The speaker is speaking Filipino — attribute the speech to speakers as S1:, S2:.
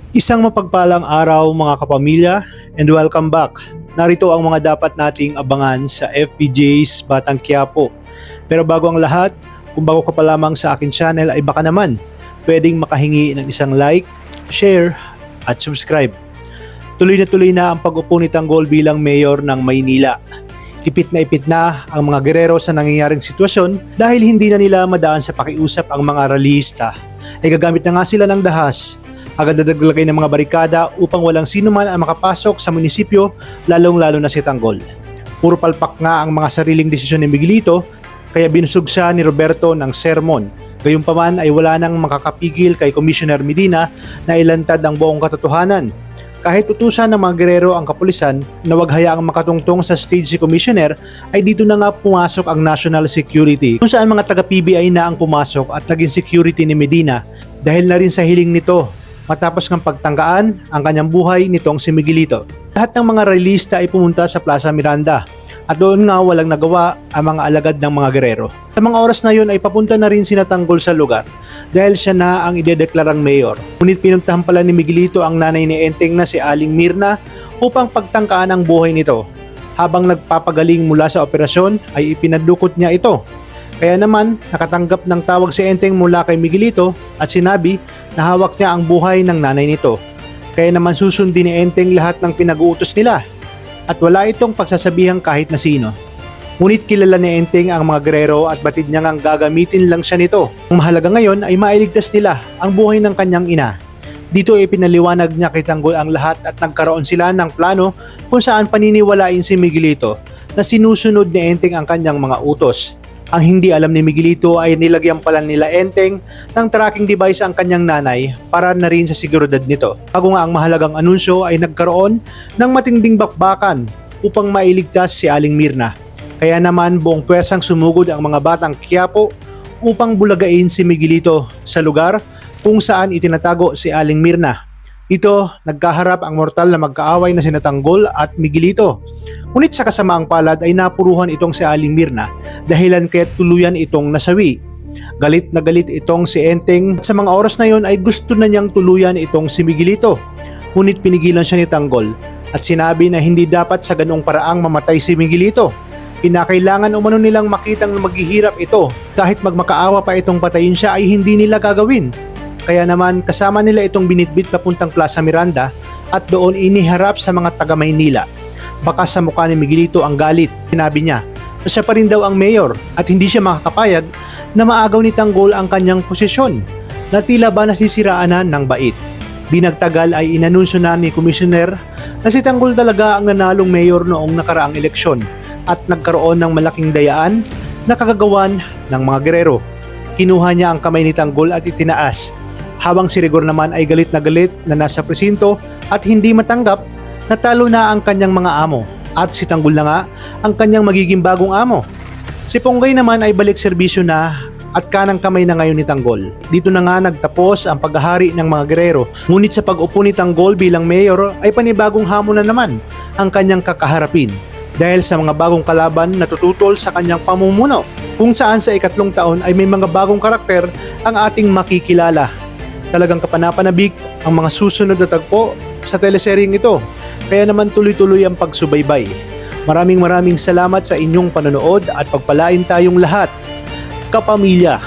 S1: Isang mapagpalang araw mga kapamilya and welcome back. Narito ang mga dapat nating abangan sa FPJ's Batang Quiapo. Pero bago ang lahat, kung bago ka pa lamang sa akin channel ay baka naman pwedeng makahingi ng isang like, share at subscribe. Tuloy na ang pag-upo ni Tanggol bilang mayor ng Maynila. Ipit na ang mga gerero sa nangyayaring sitwasyon dahil hindi na nila madaan sa pakiusap ang mga rallyista. Ay gagamit na nga sila ng dahas. Agad naglagay ng mga barikada upang walang sino man ang makapasok sa munisipyo, lalong-lalo na si Tanggol. Puro palpak nga ang mga sariling desisyon ni Miguelito, kaya binusog siya ni Roberto ng sermon. Gayunpaman ay wala nang makakapigil kay Commissioner Medina na ilantad ang buong katotohanan. Kahit utusan ng mga gerero ang kapulisan na wag hayaang makatungtong sa stage si Commissioner, ay dito na nga pumasok ang National Security, kung saan mga taga-PBI na ang pumasok at naging security ni Medina dahil na rin sa hiling nito matapos ng pagtanggaan ang kanyang buhay nitong si Miguelito. Lahat ng mga rallyista ay pumunta sa Plaza Miranda at doon nga walang nagawa ang mga alagad ng mga gerero. Sa mga oras na yun ay papunta na rin si Tanggol sa lugar dahil siya na ang idedeklarang mayor. Ngunit pinuntahan pala ni Miguelito ang nanay ni Enteng na si Aling Mirna upang pagtangkaan ang buhay nito. Habang nagpapagaling mula sa operasyon ay ipinadukot niya ito. Kaya naman nakatanggap ng tawag si Enteng mula kay Miguelito at sinabi na hawak niya ang buhay ng nanay nito. Kaya naman susundin ni Enteng lahat ng pinag-uutos nila at wala itong pagsasabihan kahit na sino. Ngunit kilala ni Enteng ang mga gerero at batid niya ngang gagamitin lang siya nito. Ang mahalaga ngayon ay mailigtas nila ang buhay ng kanyang ina. Dito ipinaliwanag niya kay Tanggol ang lahat at nagkaroon sila ng plano kung saan paniniwalain si Miguelito na sinusunod ni Enteng ang kanyang mga utos. Ang hindi alam ni Miguelito ay nilagyan pala nila Enteng ng tracking device ang kanyang nanay para na rin sa seguridad nito. Bago nga ang mahalagang anunsyo ay nagkaroon ng matinding bakbakan upang mailigtas si Aling Mirna. Kaya naman buong pwersang sumugod ang mga batang Quiapo upang bulagain si Miguelito sa lugar kung saan itinatago si Aling Mirna. Dito nagkaharap ang mortal na magkaaway na sina Tanggol at Miguelito. Ngunit sa kasamaang palad ay napuruhan itong si Aling Mirna dahilan kaya't tuluyan itong nasawi. Galit na galit itong si Enteng. Sa mga oras na yon ay gusto na niyang tuluyan itong si Miguelito. Ngunit pinigilan siya ni Tanggol at sinabi na hindi dapat sa ganong paraang mamatay si Miguelito. Kinakailangan umano nilang makitang maghihirap ito. Kahit magmakaawa pa itong patayin siya ay hindi nila gagawin. Kaya naman kasama nila itong binitbit papuntang Plaza Miranda at doon iniharap sa mga taga Maynila. Baka sa mukha ni Miguelito ang galit. Sinabi niya na siya pa rin daw ang mayor at hindi siya makakapayag na maagaw ni Tanggol ang kanyang posisyon na tila ba nasisiraan na ng bait. Di nagtagal ay inanunsyo na ni Commissioner na si Tanggol talaga ang nanalong mayor noong nakaraang eleksyon at nagkaroon ng malaking dayaan na kagagawan ng mga gerero. Kinuha niya ang kamay ni Tanggol at itinaas. Habang si Rigor naman ay galit na nasa presinto at hindi matanggap na talo na ang kanyang mga amo at si Tanggol na nga ang kanyang magiging bagong amo. Si Ponggay naman ay balik serbisyo na at kanang kamay na ngayon ni Tanggol. Dito na nga nagtapos ang paghahari ng mga gerero. Ngunit sa pag-upo ni Tanggol bilang mayor ay panibagong hamon na naman ang kanyang kakaharapin dahil sa mga bagong kalaban na tututol sa kanyang pamumuno kung saan sa ikatlong taon ay may mga bagong karakter ang ating makikilala. Talagang kapanapanabik ang mga susunod na tagpo sa teleseryeng ito. Kaya naman tuloy-tuloy ang pagsubaybay. Maraming salamat sa inyong panonood at pagpalain tayong lahat, kapamilya.